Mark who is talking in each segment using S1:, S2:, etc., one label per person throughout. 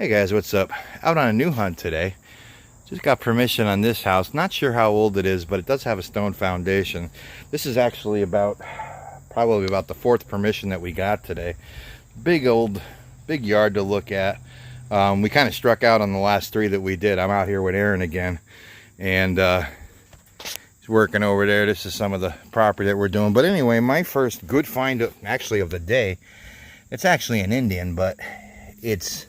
S1: Hey guys, what's up? Out on a new hunt today. Just got permission on this house. Not sure how old it is, but it does have a stone foundation. This is actually probably about the fourth permission that we got today. Big yard to look at. We kind of struck out on the last three that we did. I'm out here with Aaron again, and he's working over there. This is some of the property that we're doing. But anyway, my first good find of the day. It's actually an Indian, but it's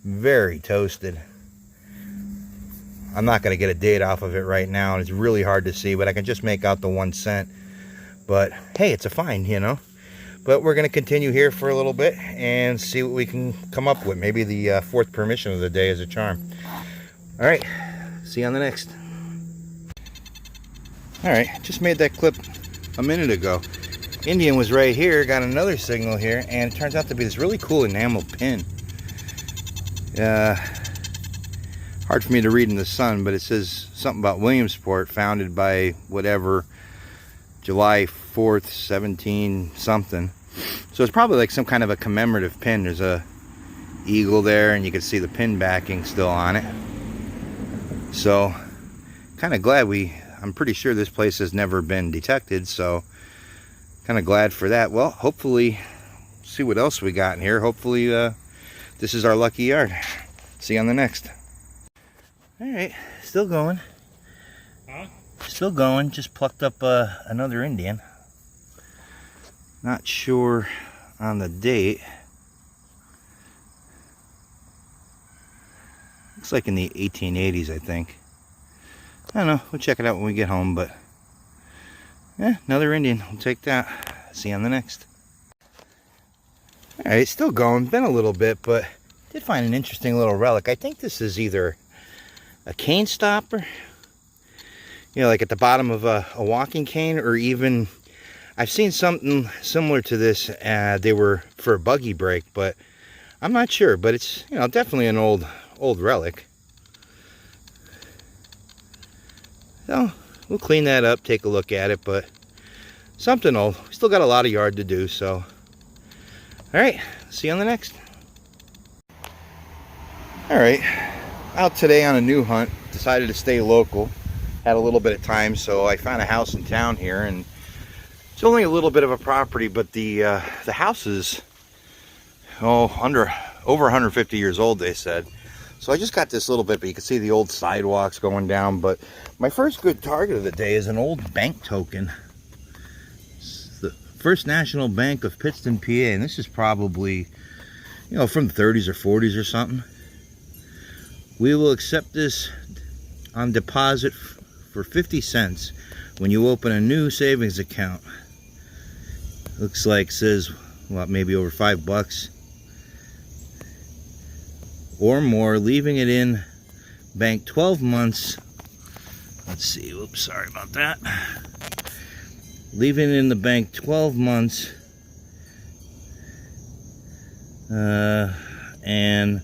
S1: very toasted. I'm not going to get a date off of it right now, and it's really hard to see, but I can just make out the 1 cent. But hey, it's a find, you know. But we're going to continue here for a little bit and see what we can come up with. Maybe the fourth permission of the day is a charm. All right, see you on the next. All right, just made that clip a minute ago. Indian was right here, got another signal here, and it turns out to be this really cool enamel pin. Hard for me to read in the sun, but it says something about Williamsport, founded by whatever, July 4th, 17 something. So it's probably like some kind of a commemorative pin. There's a eagle there, and you can see the pin backing still on it. So kind of glad I'm pretty sure this place has never been detected, so kind of glad for that. Well, hopefully, see what else we got in here. Hopefully this is our lucky yard. See you on the next. All right, still going. Huh? Still going. Just plucked up another Indian. Not sure on the date. Looks like in the 1880s, I think. I don't know. We'll check it out when we get home, but yeah, another Indian. We'll take that. See you on the next. All right, still going. Been a little bit, but did find an interesting little relic. I think this is either a cane stopper, you know, like at the bottom of a walking cane, or even I've seen something similar to this. They were for a buggy brake, but I'm not sure. But it's, you know, definitely an old relic. So we'll clean that up, take a look at it, but something old. We still got a lot of yard to do, so all right, see you on the next. All right, out today on a new hunt. Decided to stay local. Had a little bit of time, so I found a house in town here, and it's only a little bit of a property, but the house is over 150 years old, they said. So I just got this little bit, but you can see the old sidewalks going down. But my first good target of the day is an old bank token. It's the First National Bank of Pittston, PA, and this is probably, you know, from the 30s or 40s or something. We will accept this on deposit for 50 cents when you open a new savings account. Looks like, says, well, maybe over $5 or more, leaving it in bank 12 months. Let's see, oops, sorry about that. Leaving it in the bank 12 months and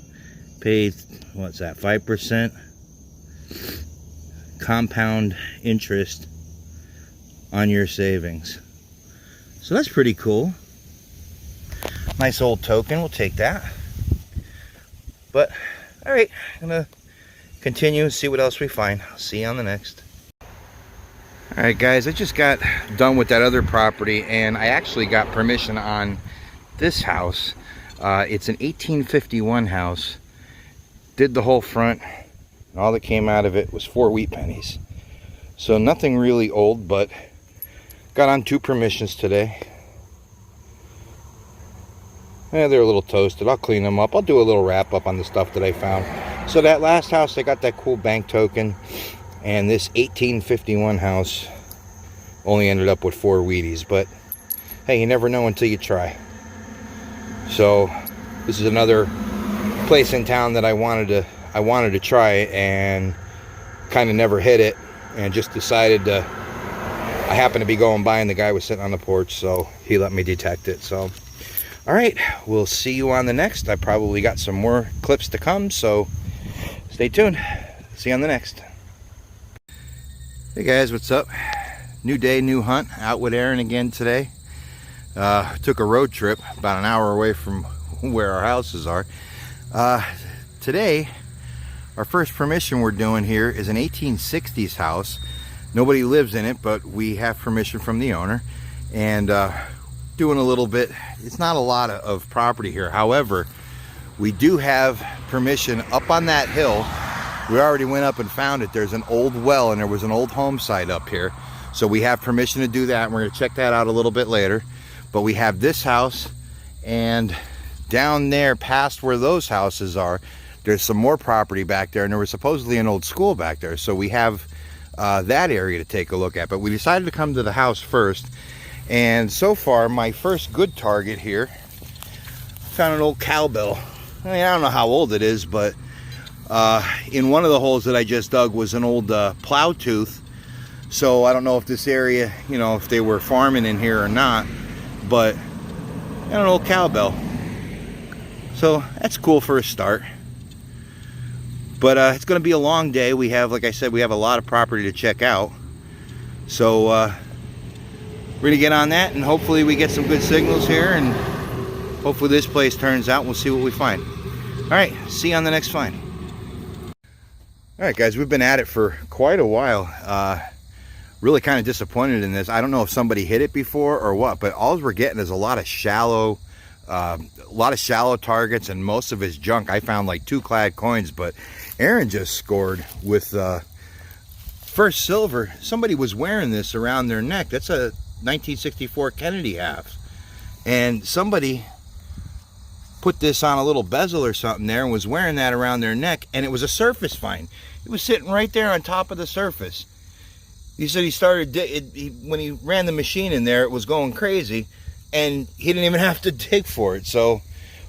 S1: pay, what's that, 5% compound interest on your savings. So that's pretty cool. Nice old token, we'll take that. But all right, I'm gonna continue and see what else we find. I'll see you on the next. All right guys, I just got done with that other property, and I actually got permission on this house. It's an 1851 house. Did the whole front, and all that came out of it was 4 wheat pennies. So nothing really old, but got on 2 permissions today. Yeah, they're a little toasted. I'll clean them up. I'll do a little wrap up on the stuff that I found. So that last house, I got that cool bank token, and this 1851 house only ended up with 4 Wheaties. But hey, you never know until you try. So this is another place in town that I wanted to try, and kind of never hit it, and just decided to. I happened to be going by, and the guy was sitting on the porch, so he let me detect it. So all right, we'll see you on the next. I probably got some more clips to come, so stay tuned. See you on the next. Hey guys, what's up? New day, new hunt. Out with Aaron again today. Took a road trip about an hour away from where our houses are. today, our first permission we're doing here is an 1860s house. Nobody lives in it, but we have permission from the owner. And doing a little bit, it's not a lot of property here. However, we do have permission up on that hill. We already went up and found it. There's an old well and there was an old home site up here. So we have permission to do that, and we're gonna check that out a little bit later. But we have this house, and down there past where those houses are, there's some more property back there, and there was supposedly an old school back there. So we have that area to take a look at. But we decided to come to the house first. And so far, my first good target here, found an old cowbell. I mean, I don't know how old it is, but in one of the holes that I just dug was an old plow tooth. So I don't know if this area, you know, if they were farming in here or not, but an old cowbell. So that's cool for a start. But it's going to be a long day. We have, like I said, we have a lot of property to check out. So we're going to get on that, and hopefully we get some good signals here, and hopefully this place turns out. We'll see what we find. All right, see you on the next find. All right, guys, we've been at it for quite a while. Really kind of disappointed in this. I don't know if somebody hit it before or what, but all we're getting is a lot of shallow targets, and most of it's junk. I found like 2 clad coins, but Aaron just scored with first silver. Somebody was wearing this around their neck. That's a 1964 Kennedy half, and somebody put this on a little bezel or something there and was wearing that around their neck, and it was a surface find. It was sitting right there on top of the surface. He said he started, when he ran the machine in there, it was going crazy, and he didn't even have to dig for it. So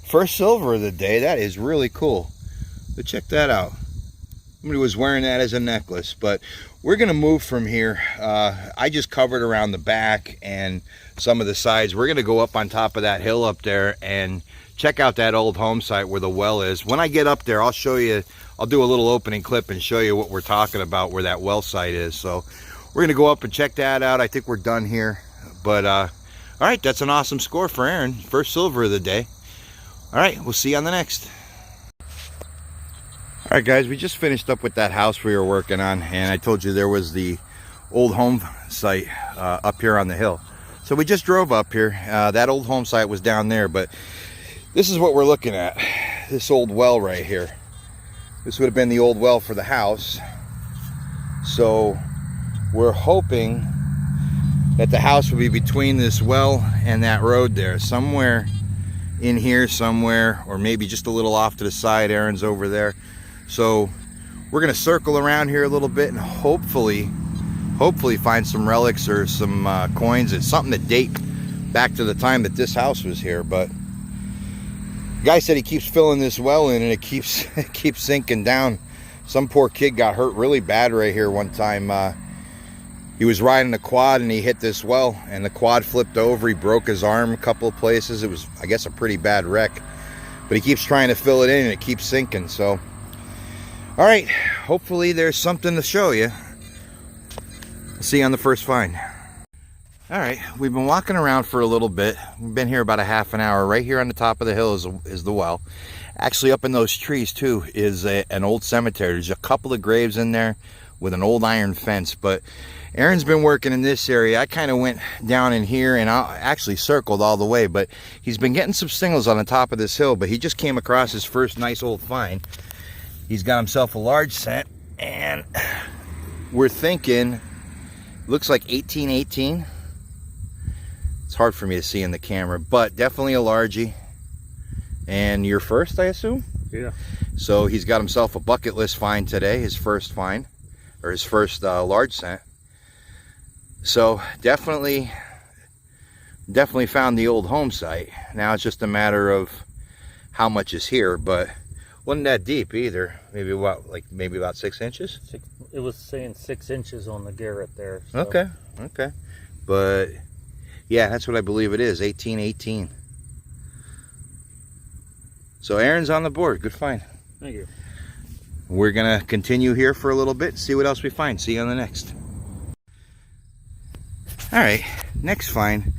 S1: first silver of the day. That is really cool. But check that out. Somebody was wearing that as a necklace. But we're going to move from here. I just covered around the back and some of the sides. We're going to go up on top of that hill up there and check out that old home site where the well is. When I get up there, I'll show you, I'll do a little opening clip and show you what we're talking about, where that well site is. So we're going to go up and check that out. I think we're done here. But all right, that's an awesome score for Aaron. First silver of the day. All right, we'll see you on the next. All right, guys, we just finished up with that house we were working on, and I told you there was the old home site up here on the hill. So we just drove up here. That old home site was down there, but this is what we're looking at. This old well right here. This would have been the old well for the house. So we're hoping that the house will be between this well and that road there, somewhere in here somewhere, or maybe just a little off to the side. Aaron's over there. So we're going to circle around here a little bit and hopefully find some relics or some coins. It's something that date back to the time that this house was here. But the guy said he keeps filling this well in, and it keeps sinking down. Some poor kid got hurt really bad right here one time. He was riding a quad and he hit this well, and the quad flipped over. He broke his arm a couple of places. It was, I guess, a pretty bad wreck. But he keeps trying to fill it in and it keeps sinking. So all right, hopefully there's something to show you. We'll see you on the first find. All right, we've been walking around for a little bit. We've been here about a half an hour. Right here on the top of the hill is the well. Actually, up in those trees too is an old cemetery. There's a couple of graves in there with an old iron fence. But Aaron's been working in this area. I kind of went down in here and I actually circled all the way. But he's been getting some singles on the top of this hill. But he just came across his first nice old find. He's got himself a large cent, and we're thinking, looks like 1818. It's hard for me to see in the camera, but definitely a largie. And your first, I assume?
S2: Yeah.
S1: So he's got himself a bucket list find today, his first find, or his first large cent. So definitely found the old home site. Now it's just a matter of how much is here, but wasn't that deep either. Maybe what, like maybe about 6 inches?
S2: It was saying 6 inches on the Garrett there. So.
S1: Okay. But yeah, that's what I believe it is, 1818. So Aaron's on the board. Good find.
S2: Thank you.
S1: We're gonna continue here for a little bit, see what else we find. See you on the next. All right, next find.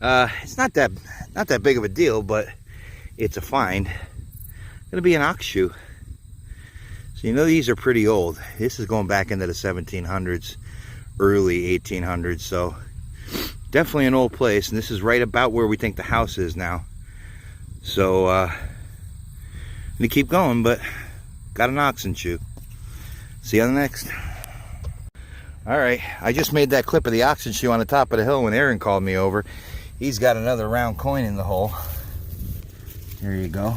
S1: It's not that big of a deal, but it's a find. Gonna be an ox shoe. So you know these are pretty old. This is going back into the 1700s, early 1800s. So definitely an old place. And this is right about where we think the house is now. So I'm gonna keep going, but got an oxen shoe. See you on the next. All right, I just made that clip of the oxen shoe on the top of the hill when Aaron called me over. He's got another round coin in the hole. There you go.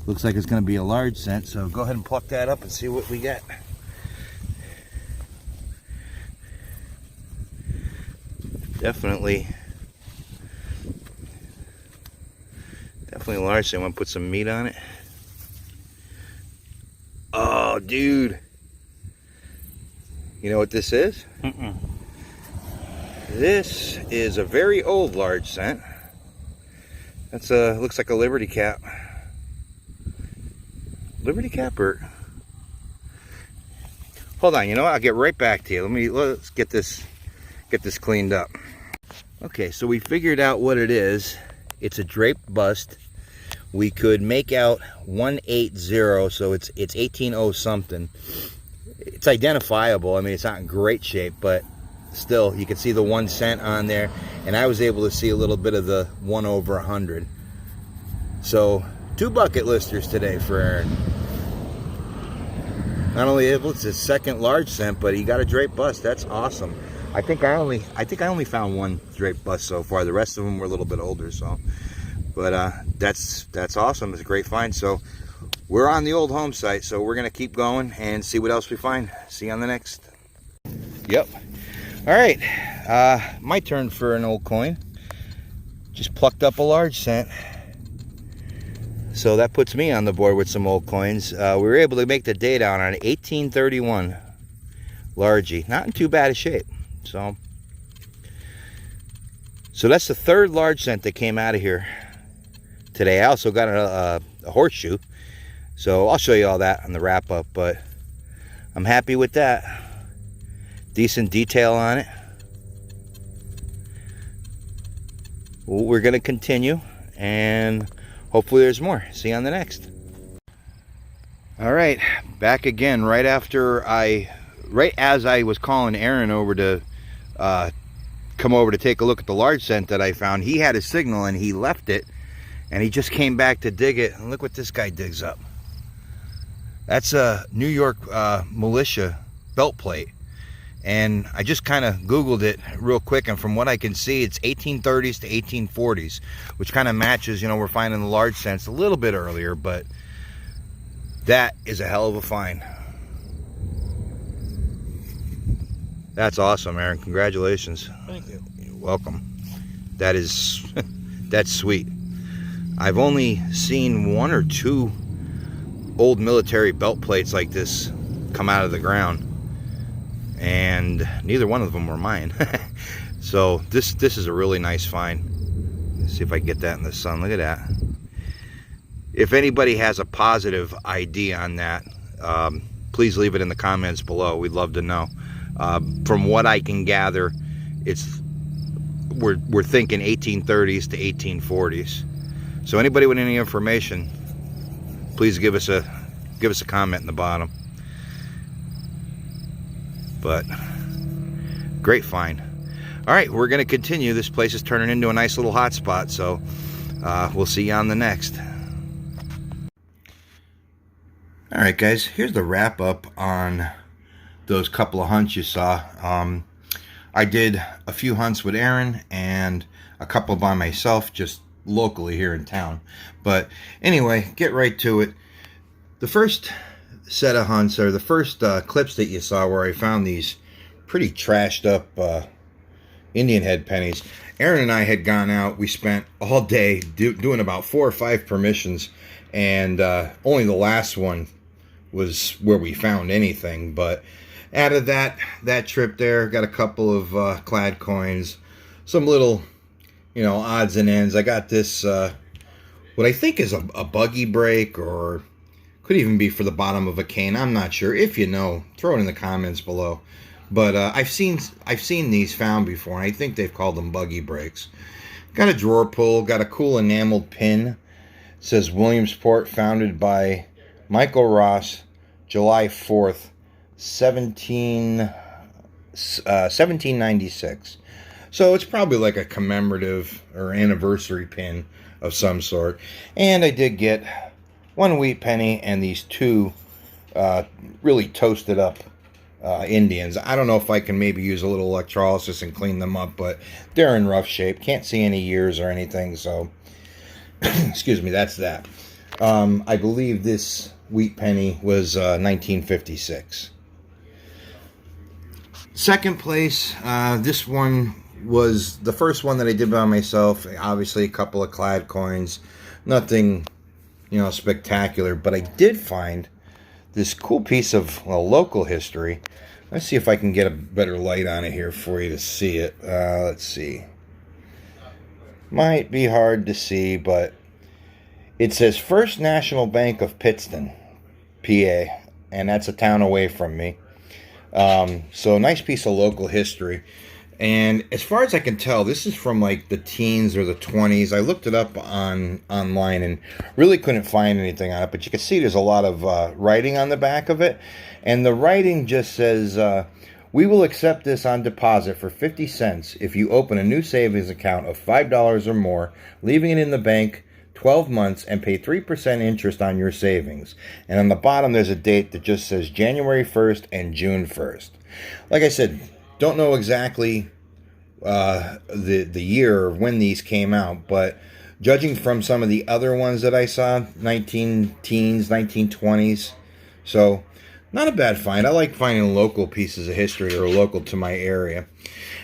S1: Looks like it's going to be a large cent, so go ahead and pluck that up and see what we get. Definitely a large cent. Want to put some meat on it? Oh, dude. You know what this is?
S2: Mm-mm.
S1: This is a very old large cent. That's looks like a Liberty cap. Liberty cap, or hold on, you know what? I'll get right back to you. Let's get this cleaned up. Okay, so we figured out what it is. It's a draped bust. We could make out 180, so it's 1800 something. It's identifiable. I mean, it's not in great shape, but still, you can see the 1 cent on there, and I was able to see a little bit of the 1 over 100. So 2 bucket listers today for Aaron. Not only it's his second large cent, but he got a draped bust. That's awesome. I think I only found 1 draped bust so far. The rest of them were a little bit older. So, but that's awesome. It's a great find. So we're on the old home site, so we're gonna keep going and see what else we find. See you on the next. Yep. All right, my turn for an old coin. Just plucked up a large cent. So that puts me on the board with some old coins. We were able to make the date out on 1831 largie. Not in too bad a shape. So that's the 3rd large cent that came out of here today. I also got a horseshoe. So I'll show you all that on the wrap up, but I'm happy with that. Decent detail on it. Well, we're going to continue, and hopefully there's more. See you on the next. All right, back again right as I was calling Aaron over to come over to take a look at the large cent that I found. He had a signal and he left it, and he just came back to dig it, and look what this guy digs up. That's a New York militia belt plate. And I just kind of Googled it real quick, and from what I can see, it's 1830s to 1840s, which kind of matches, you know, we're finding the large cents a little bit earlier, but that is a hell of a find. That's awesome, Aaron. Congratulations.
S2: Thank you.
S1: You're welcome. That is, that's sweet. I've only seen 1 or 2 old military belt plates like this come out of the ground, and neither one of them were mine. So this is a really nice find. Let's see if I can get that in the sun. Look at that. If anybody has a positive ID on that, please leave it in the comments below. We'd love to know. From what I can gather, we're thinking 1830s to 1840s. So anybody with any information, please give us a comment in the bottom. But great find. All right, we're going to continue. This place is turning into a nice little hot spot, so we'll see you on the next. All right, guys, here's the wrap up on those couple of hunts you saw. I did a few hunts with Aaron and a couple by myself, just locally here in town. But anyway, get right to it. The first set of hunts, or the first clips that you saw where I found these pretty trashed up Indian head pennies. Aaron and I had gone out. We spent all day doing about 4 or 5 permissions, and only the last one was where we found anything. But out of that trip there, got a couple of clad coins, some little, you know, odds and ends. I got this what I think is a buggy brake, or could even be for the bottom of a cane. I'm not sure. If you know, throw it in the comments below. But I've seen these found before, and I think they've called them buggy brakes. Got a drawer pull. Got a cool enameled pin. It says Williamsport, founded by Michael Ross, July 4th, 1796. So it's probably like a commemorative or anniversary pin of some sort. And I did get one wheat penny and these two really toasted up Indians. I don't know if I can maybe use a little electrolysis and clean them up, but they're in rough shape. Can't see any years or anything, so excuse me, that's that. I believe this wheat penny was 1956. Second place, this one was the first one that I did by myself. Obviously, a couple of clad coins, nothing, spectacular. But I did find this cool piece of local history. Let's see if I can get a better light on it here for you to see it. Let's see. Might be hard to see, but it says First National Bank of Pittston, PA, and that's a town away from me. So a nice piece of local history. And as far as I can tell, this is from like the teens or the 20s. I looked it up online and really couldn't find anything on it. But you can see there's a lot of writing on the back of it. And the writing just says, we will accept this on deposit for 50 cents if you open a new savings account of $5 or more, leaving it in the bank 12 months and pay 3% interest on your savings. And on the bottom there's a date that just says January 1st and June 1st. Like I said, don't know exactly the year of when these came out, but judging from some of the other ones that I saw, 1920s. So not a bad find. I like finding local pieces of history or local to my area.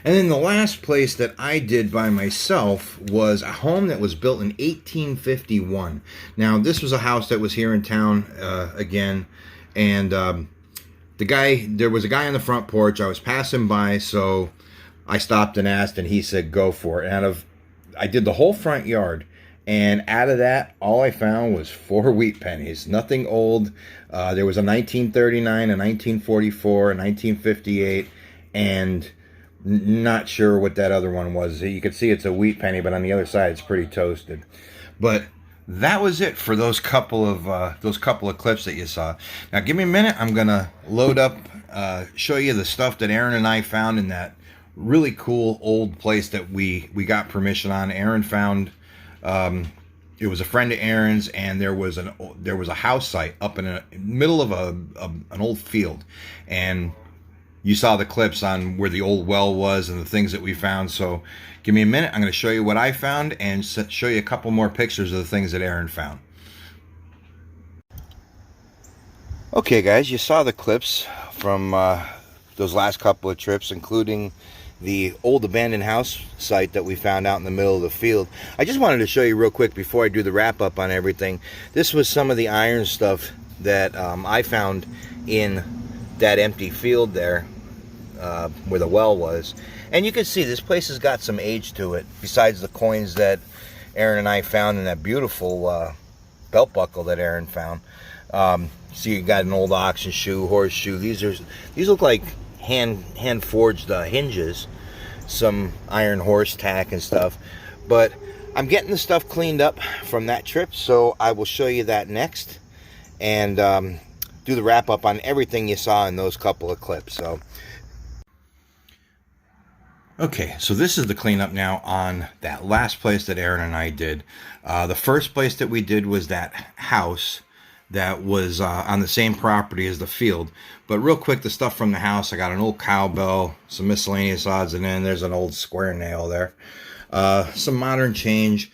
S1: And then the last place that I did by myself was a home that was built in 1851. Now, this was a house that was here in town again. And there was a guy on the front porch. I was passing by, so I stopped and asked, and he said, go for it. I did the whole front yard. And out of that, all I found was 4 wheat pennies. Nothing old. There was a 1939, a 1944, a 1958, and not sure what that other one was. You can see it's a wheat penny, but on the other side, it's pretty toasted. But that was it for those couple of clips that you saw. Now, give me a minute. I'm gonna load up, show you the stuff that Aaron and I found in that really cool old place that we got permission on. Aaron found. It was a friend of Aaron's, and there was a house site up in the middle of an old field, and you saw the clips on where the old well was and the things that we found. So give me a minute. I'm going to show you what I found and show you a couple more pictures of the things that Aaron found. Okay, guys, you saw the clips from those last couple of trips, including the old abandoned house site that we found out in the middle of the field. I just wanted to show you real quick before I do the wrap up on everything. This was some of the iron stuff that I found in that empty field there where the well was. And you can see this place has got some age to it, besides the coins that Aaron and I found in that beautiful belt buckle that Aaron found. See, you got an old oxen shoe, horseshoe. These look like hand forged hinges, some iron horse tack and stuff. But I'm getting the stuff cleaned up from that trip, so I will show you that next and do the wrap up on everything you saw in those couple of clips. So okay, so this is the cleanup now on that last place that Aaron and I did. The first place that we did was that house that was on the same property as the field. But real quick, the stuff from the house, I got an old cowbell, some miscellaneous odds, and then there's an old square nail there. Some modern change.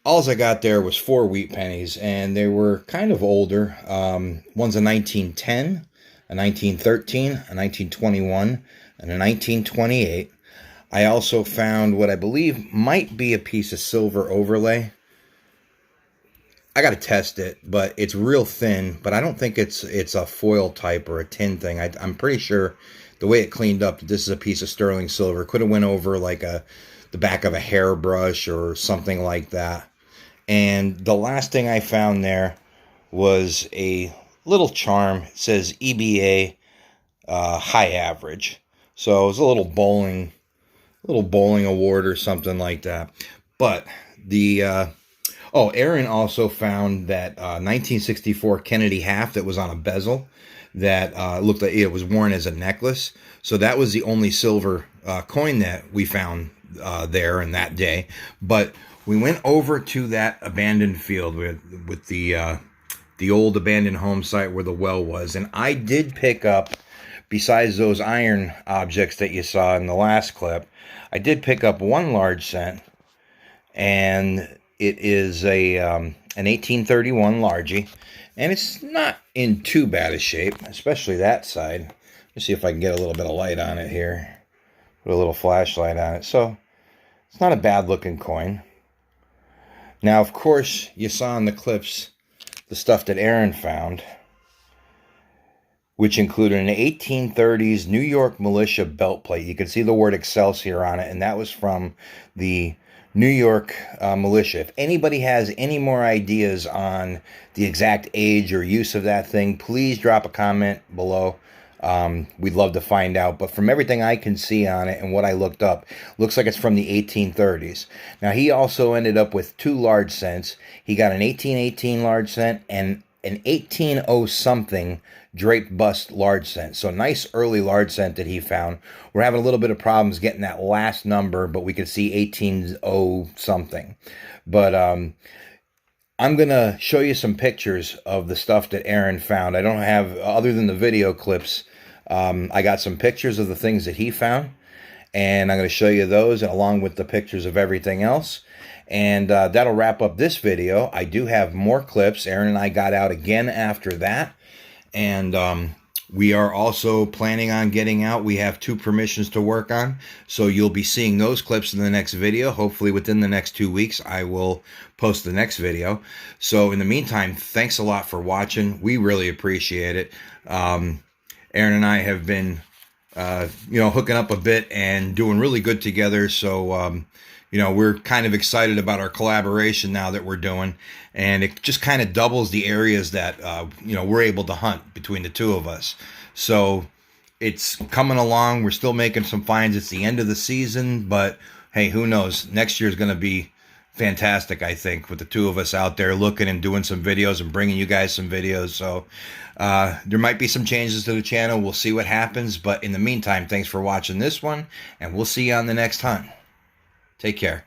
S1: All I got there was 4 wheat pennies, and they were kind of older. One's a 1910, a 1913, a 1921, and a 1928. I also found what I believe might be a piece of silver overlay. I got to test it, but it's real thin, but I don't think it's a foil type or a tin thing. I'm pretty sure the way it cleaned up, this is a piece of sterling silver. Could have went over like the back of a hairbrush or something like that. And the last thing I found there was a little charm. It says EBA high average. So it was a little bowling award or something like that. But the Oh, Aaron also found that 1964 Kennedy half that was on a bezel that looked like it was worn as a necklace. So that was the only silver coin that we found there in that day. But we went over to that abandoned field with the old abandoned home site where the well was, and I did pick up, besides those iron objects that you saw in the last clip, I did pick up one large cent, and it is an 1831 largie, and it's not in too bad a shape, especially that side. Let's see if I can get a little bit of light on it here. Put a little flashlight on it. So it's not a bad looking coin. Now, of course, you saw in the clips the stuff that Aaron found, which included an 1830s New York militia belt plate. You can see the word Excelsior on it, and that was from the New York militia. If anybody has any more ideas on the exact age or use of that thing, please drop a comment below. We'd love to find out, but from everything I can see on it and what I looked up, looks like it's from the 1830s. Now, he also ended up with two large cents. He got an 1818 large cent and an 1800 something draped bust large cent. So nice early large cent that he found. We're having a little bit of problems getting that last number, but we could see 1800 something. But I'm going to show you some pictures of the stuff that Aaron found. I don't have, other than the video clips, I got some pictures of the things that he found, and I'm going to show you those, and along with the pictures of everything else. And that'll wrap up this video. I do have more clips. Aaron and I got out again after that, and we are also planning on getting out. We have 2 permissions to work on, so you'll be seeing those clips in the next video. Hopefully within the next 2 weeks, I will post the next video. So in the meantime, thanks a lot for watching. We really appreciate it. Aaron and I have been, hooking up a bit and doing really good together. So, we're kind of excited about our collaboration now that we're doing, and it just kind of doubles the areas that, we're able to hunt between the two of us. So it's coming along. We're still making some finds. It's the end of the season, but hey, who knows? Next year is going to be fantastic, I think, with the two of us out there looking and doing some videos and bringing you guys some videos. So there might be some changes to the channel. We'll see what happens. But in the meantime, thanks for watching this one, and we'll see you on the next hunt. Take care.